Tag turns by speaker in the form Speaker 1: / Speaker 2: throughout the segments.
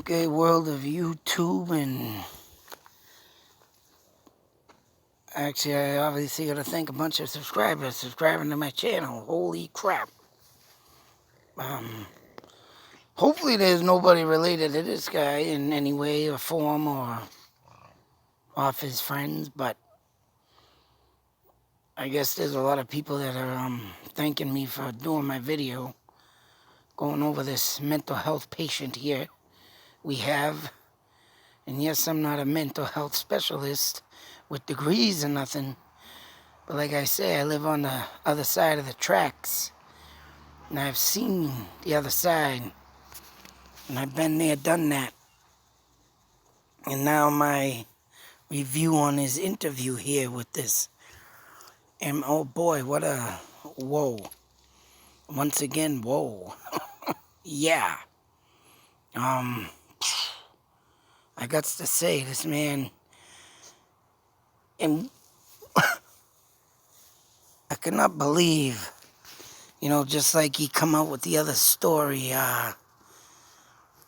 Speaker 1: Okay, world of YouTube, and actually I obviously gotta thank a bunch of subscribers subscribing to my channel. Holy crap. Hopefully there's nobody related to this guy in any way or form or off his friends, but I guess there's a lot of people that are thanking me for doing my video going over this mental health patient here we have. And yes, I'm not a mental health specialist with degrees or nothing, but like I say, I live on the other side of the tracks, and I've seen the other side, and I've been there, done that. And now my review on his interview here with this, and oh boy, what a whoa. Once again, whoa. Yeah. I got to say, this man, and I cannot believe, just like he come out with the other story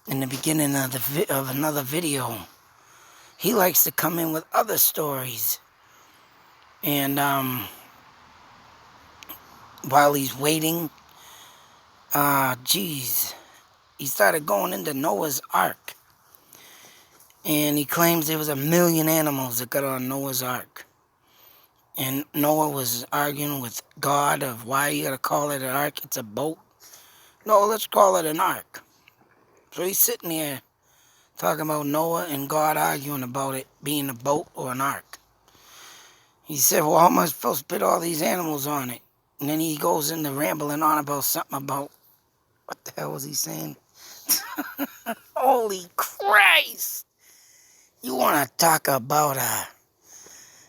Speaker 1: in the beginning of another video. He likes to come in with other stories. And while he's waiting, he started going into Noah's Ark. And he claims there was 1 million animals that got on Noah's Ark. And Noah was arguing with God of why you gotta call it an ark, it's a boat. No, let's call it an ark. So he's sitting there talking about Noah and God arguing about it being a boat or an ark. He said, well, how am I supposed to put all these animals on it? And then he goes into rambling on about something about, what the hell was he saying? Holy Christ! You want to talk about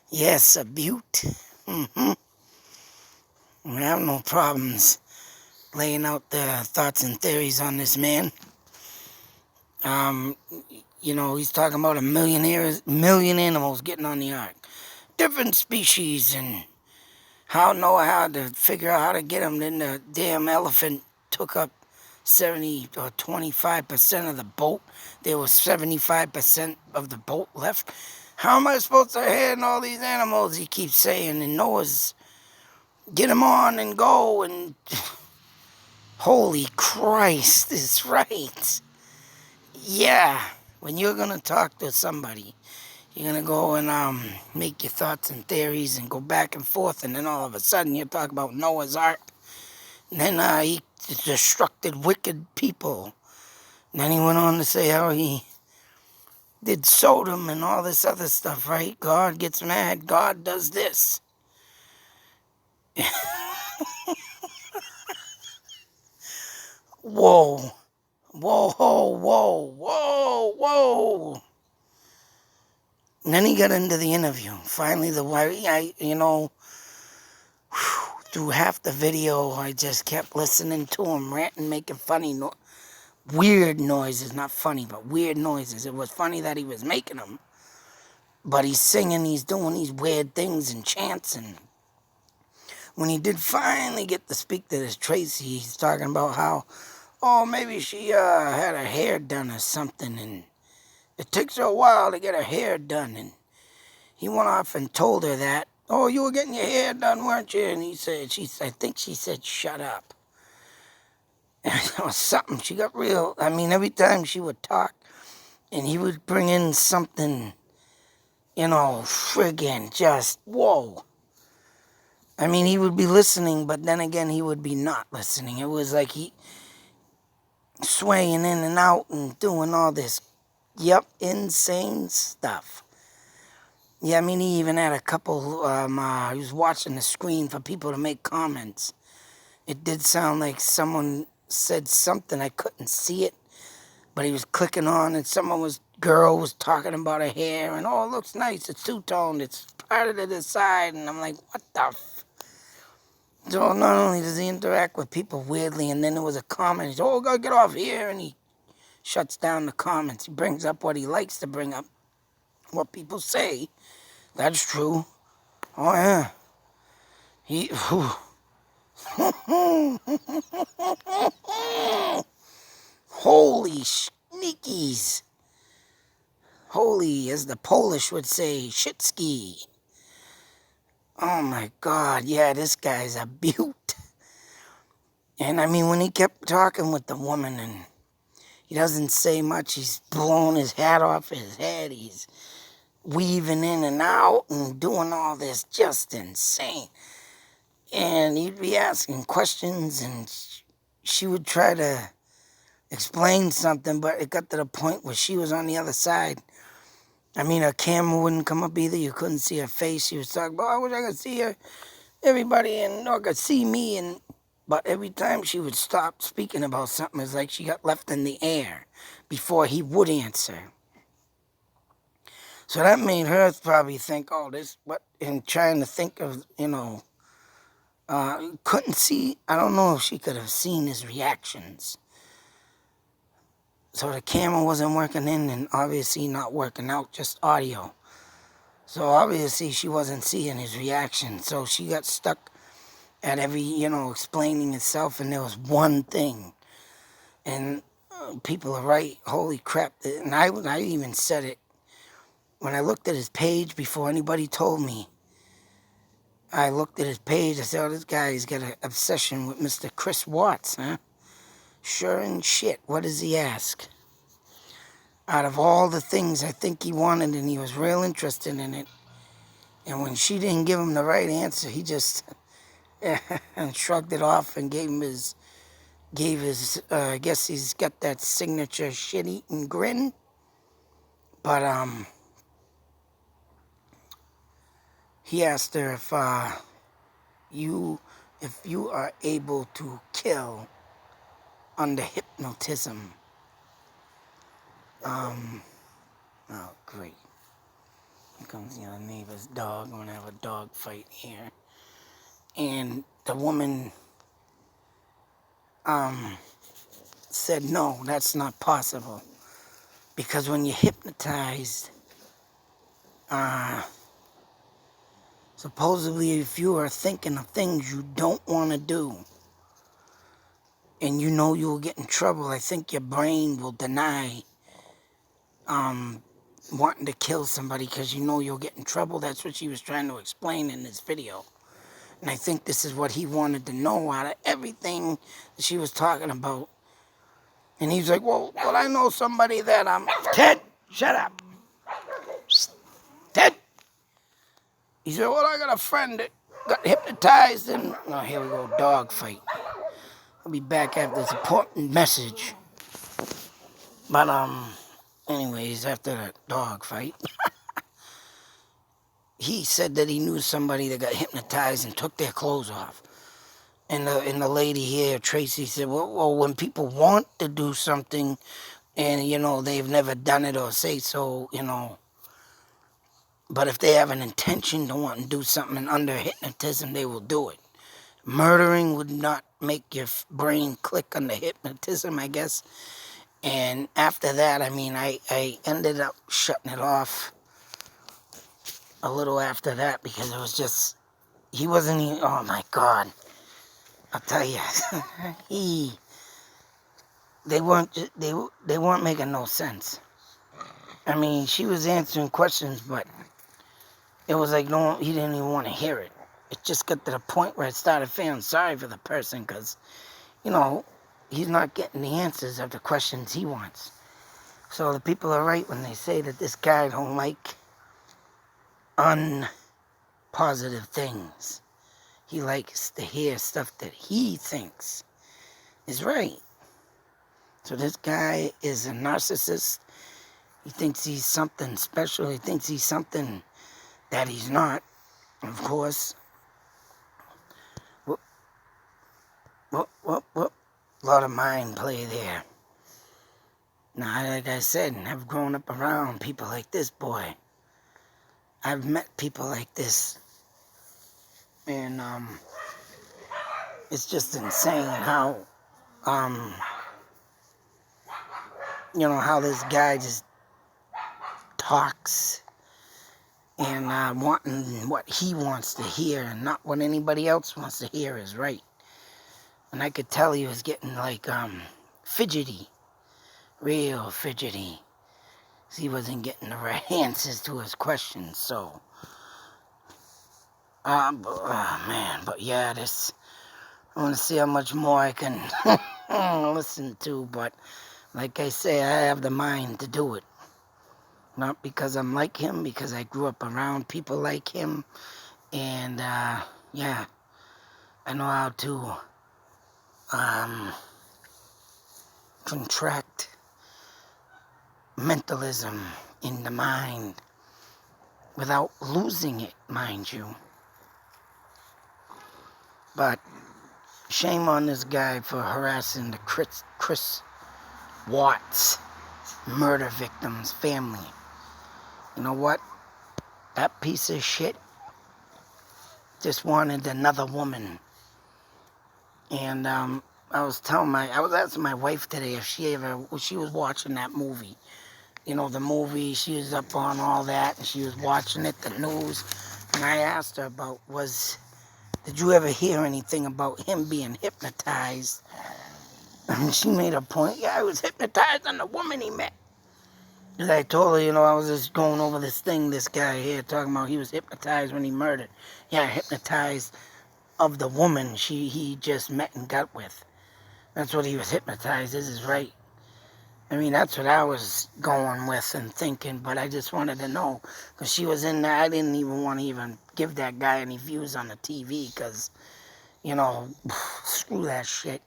Speaker 1: yes, a beaut? I have no problems laying out the thoughts and theories on this man. He's talking about 1 million animals getting on the ark. Different species, and how Noah had to figure out how to get them. Then the damn elephant took up 70 or 25% of the boat. There was 75% of the boat left. How am I supposed to handle all these animals, he keeps saying, and Noah's get them on and go, and holy Christ is right. Yeah, when you're going to talk to somebody, you're going to go and make your thoughts and theories and go back and forth, and then all of a sudden you're talking about Noah's Ark. And then he destructed wicked people. And then he went on to say how he did Sodom and all this other stuff, right? God gets mad. God does this. Whoa. Whoa, whoa, whoa, whoa. And then he got into the interview. Finally, through half the video, I just kept listening to him ranting, making funny, weird noises. Not funny, but weird noises. It was funny that he was making them. But he's singing, he's doing these weird things and chants. And when he did finally get to speak to this Tracy, he's talking about how, maybe she had her hair done or something, and it takes her a while to get her hair done. And he went off and told her that, you were getting your hair done, weren't you? And I think she said, shut up. Or something. She got real, every time she would talk, and he would bring in something, friggin' just, whoa. He would be listening, but then again, he would be not listening. It was like he swaying in and out and doing all this, insane stuff. Yeah, he even had a couple, he was watching the screen for people to make comments. It did sound like someone said something, I couldn't see it, but he was clicking on, and girl was talking about her hair, and it looks nice, it's two-toned, it's parted to the side, and I'm like, what the So not only does he interact with people weirdly, and then there was a comment, he's, gotta get off here, and he shuts down the comments. He brings up what he likes to bring up, what people say. That's true. Oh, yeah. Holy sneakies. Holy, as the Polish would say, shitski. Oh my God, yeah, this guy's a beaut. And I mean, when he kept talking with the woman and he doesn't say much, he's blowing his hat off his head, he's weaving in and out and doing all this, just insane. And he'd be asking questions and she would try to explain something, but it got to the point where she was on the other side. I mean, her camera wouldn't come up either. You couldn't see her face. She was talking about, I wish I could see her, everybody, and I could see me. But every time she would stop speaking about something, it's like she got left in the air before he would answer. So that made her probably think, oh, this, what, and trying to think of, couldn't see, I don't know if she could have seen his reactions. So the camera wasn't working in and obviously not working out, just audio. So obviously she wasn't seeing his reaction. So she got stuck at every, explaining itself, and there was one thing. And people are right, holy crap. And I even said it. When I looked at his page before anybody told me, I looked at his page, I said, oh, this guy's got an obsession with Mr. Chris Watts, huh? Sure and shit, what does he ask? Out of all the things I think he wanted, and he was real interested in it, and when she didn't give him the right answer, he just and shrugged it off and gave his, I guess he's got that signature shit-eating grin. But, he asked her if you are able to kill under hypnotism. Oh, great. Here comes the other neighbor's dog. I'm going to have a dog fight here. And the woman said, no, that's not possible. Because when you're hypnotized, supposedly if you are thinking of things you don't want to do, and you know you'll get in trouble, I think your brain will deny wanting to kill somebody because you know you'll get in trouble. That's what she was trying to explain in this video. And I think this is what he wanted to know out of everything that she was talking about. And he's like, well, I know somebody that Ted, shut up. Ted. He said, well, I got a friend that got hypnotized and... Oh, here we go, dog fight. I'll be back after this important message. But, anyways, after the dog fight, he said that he knew somebody that got hypnotized and took their clothes off. And the lady here, Tracy, said, well, when people want to do something and, they've never done it or say so, but if they have an intention to want to do something and under hypnotism, they will do it. Murdering would not make your brain click under hypnotism, I guess. And after that, I mean, I ended up shutting it off a little after that because it was just, he wasn't even, oh my God. I'll tell you, they weren't making no sense. I mean, she was answering questions, but it was like, no, he didn't even want to hear it. It just got to the point where I started feeling sorry for the person because, he's not getting the answers of the questions he wants. So the people are right when they say that this guy don't like unpositive things. He likes to hear stuff that he thinks is right. So this guy is a narcissist. He thinks he's something special. He thinks he's something that he's not, of course. Whoop. A lot of mind play there. Now, like I said, I've grown up around people like this boy. I've met people like this. And, it's just insane how, how this guy just talks and wanting what he wants to hear and not what anybody else wants to hear is right. And I could tell he was getting like fidgety real fidgety. He wasn't getting the right answers to his questions, so... man, but yeah, this... I want to see how much more I can listen to, but like I say, I have the mind to do it. Not because I'm like him, because I grew up around people like him, and yeah, I know how to contract mentalism in the mind without losing it, mind you. But shame on this guy for harassing the Chris Watts murder victim's family. You know what? That piece of shit just wanted another woman. And I was asking my wife today if she was watching that movie. You know, the movie, she was up on all that, and she was watching it, the news. And I asked her about, did you ever hear anything about him being hypnotized? And she made a point, yeah, I was hypnotized on the woman he met. And I told her, you know, I was just going over this guy here, talking about he was hypnotized when he murdered. Yeah, hypnotized of the woman he just met and got with. That's what he was hypnotized, this is right. I mean, that's what I was going with and thinking, but I just wanted to know, because she was in there. I didn't even want to even give that guy any views on the TV, because, you know, screw that shit.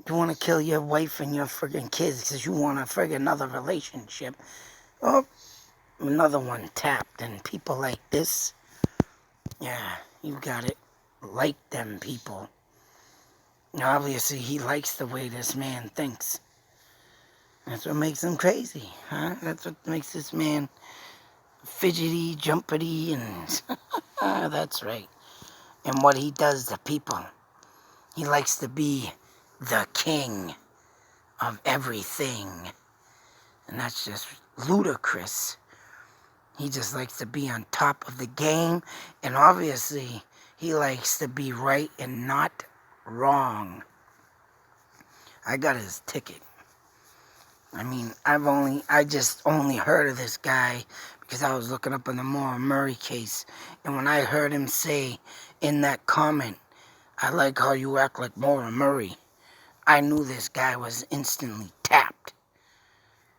Speaker 1: You want to kill your wife and your friggin' kids because you want a friggin' another relationship. Oh, another one tapped, and people like this, yeah, you got it. Like them people. Now, obviously, he likes the way this man thinks. That's what makes him crazy, huh? That's what makes this man fidgety, jumpity, and that's right. And what he does to people. He likes to be the king of everything. And that's just ludicrous. He just likes to be on top of the game. And obviously, he likes to be right and not wrong. I got his ticket. I mean, I just only heard of this guy because I was looking up on the Maura Murray case. And when I heard him say in that comment, I like how you act like Maura Murray, I knew this guy was instantly tapped.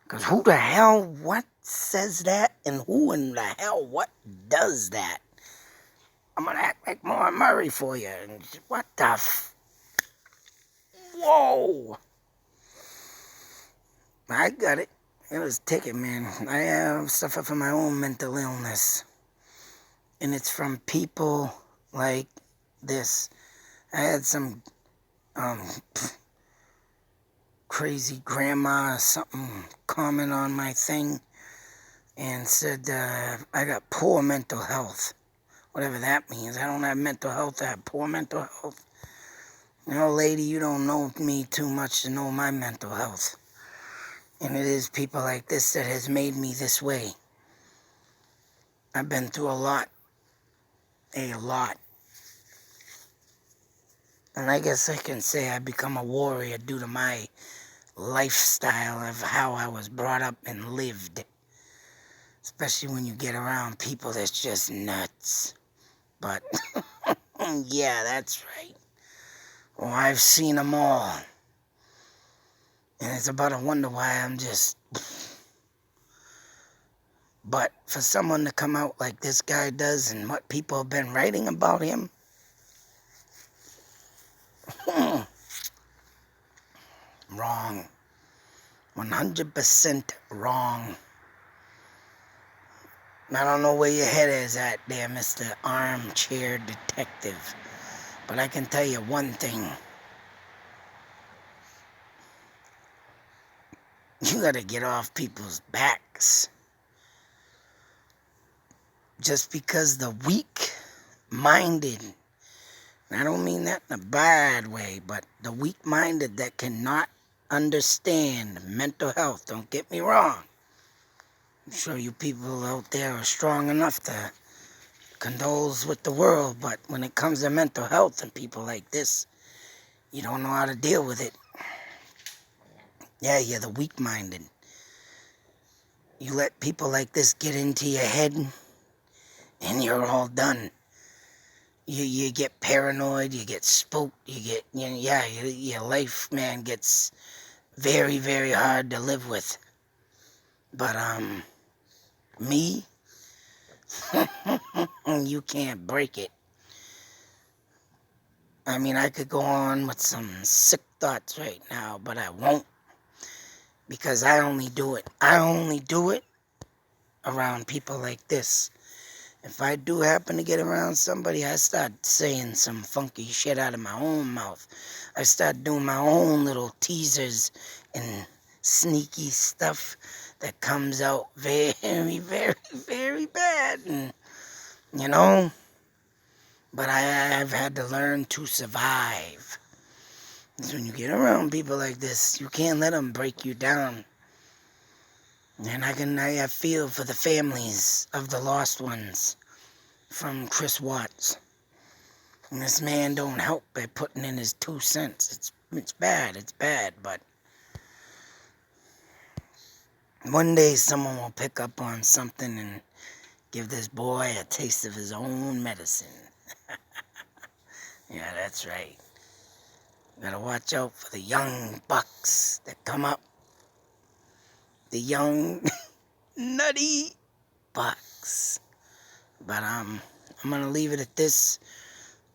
Speaker 1: Because who the hell, what says that? And who in the hell, what does that? I'm going to act like Maura Murray for you. And what the Whoa! I got it. It was ticket, man. I suffer from my own mental illness. And it's from people like this. I had some crazy grandma or something comment on my thing and said I got poor mental health. Whatever that means. I don't have mental health. I have poor mental health. You know, lady, you don't know me too much to know my mental health. And it is people like this that has made me this way. I've been through a lot. A lot. And I guess I can say I've become a warrior due to my lifestyle of how I was brought up and lived. Especially when you get around people that's just nuts. But, yeah, that's right. Well, I've seen them all. And it's about a wonder why I'm just... But for someone to come out like this guy does and what people have been writing about him... wrong. 100% wrong. I don't know where your head is at there, Mr. Armchair Detective. But I can tell you one thing. You gotta get off people's backs. Just because the weak-minded, and I don't mean that in a bad way, but the weak-minded that cannot understand mental health, don't get me wrong. I'm sure you people out there are strong enough to condole with the world, but when it comes to mental health and people like this, you don't know how to deal with it. Yeah, you're the weak-minded. You let people like this get into your head, and you're all done. You get paranoid, you get spooked, your life, man, gets very, very hard to live with. But, me, you can't break it. I mean, I could go on with some sick thoughts right now, but I won't. Because I only do it. I only do it around people like this. If I do happen to get around somebody, I start saying some funky shit out of my own mouth. I start doing my own little teasers and sneaky stuff that comes out very, very, very bad. And, you know, but I've had to learn to survive. Because when you get around people like this, you can't let them break you down. And I feel for the families of the lost ones from Chris Watts. And this man don't help by putting in his 2 cents. It's bad, but one day someone will pick up on something and give this boy a taste of his own medicine. Yeah, that's right. You gotta watch out for the young bucks that come up. The young, nutty bucks. But I'm gonna leave it at this.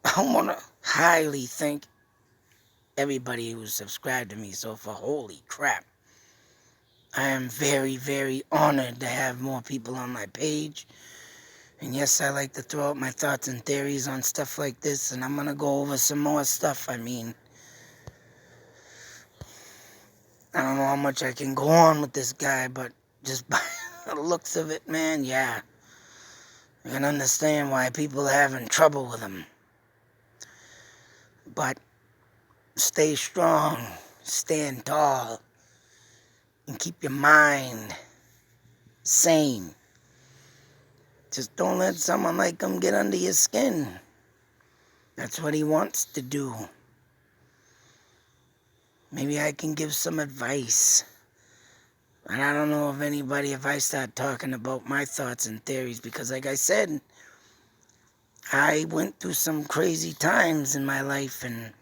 Speaker 1: I want to highly thank everybody who subscribed to me so far. Holy crap. I am very, very honored to have more people on my page. And yes, I like to throw out my thoughts and theories on stuff like this. And I'm going to go over some more stuff. I mean, I don't know how much I can go on with this guy, but just by the looks of it, man, yeah. I can understand why people are having trouble with him. But stay strong, stand tall, and keep your mind sane. Just don't let someone like him get under your skin. That's what he wants to do. Maybe I can give some advice. And I don't know if I start talking about my thoughts and theories, because like I said, I went through some crazy times in my life, and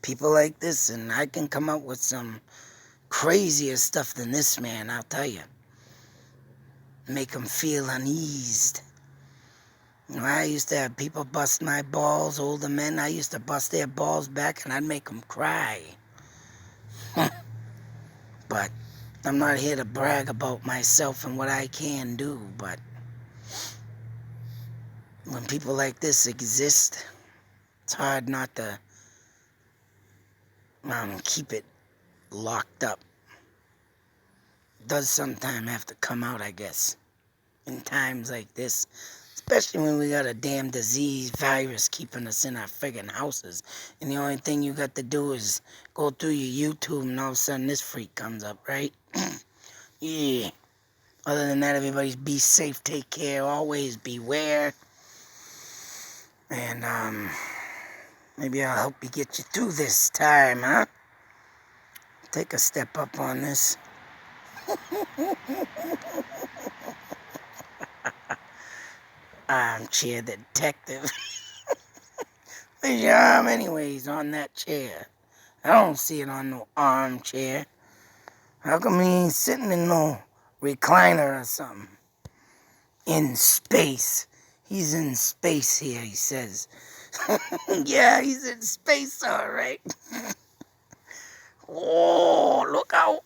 Speaker 1: people like this, and I can come up with some crazier stuff than this man, I'll tell you. Make them feel uneased. You know, I used to have people bust my balls, older men. I used to bust their balls back, and I'd make them cry. But I'm not here to brag about myself and what I can do, but when people like this exist, it's hard not to keep it locked up. It does sometimes have to come out, I guess, in times like this. Especially when we got a damn disease virus keeping us in our friggin' houses. And the only thing you got to do is go through your YouTube, and all of a sudden this freak comes up, right? Yeah. Other than that, everybody's be safe, take care, always beware. And maybe I'll help you get you through this time, huh? Take a step up on this. Armchair Detective. Where's your arm anyways on that chair? I don't see it on no armchair. How come he ain't sitting in no recliner or something? In space. He's in space here, he says. Yeah, he's in space, all right. Oh, look out.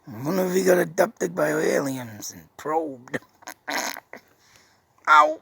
Speaker 1: I wonder if he got abducted by aliens and probed. Ow.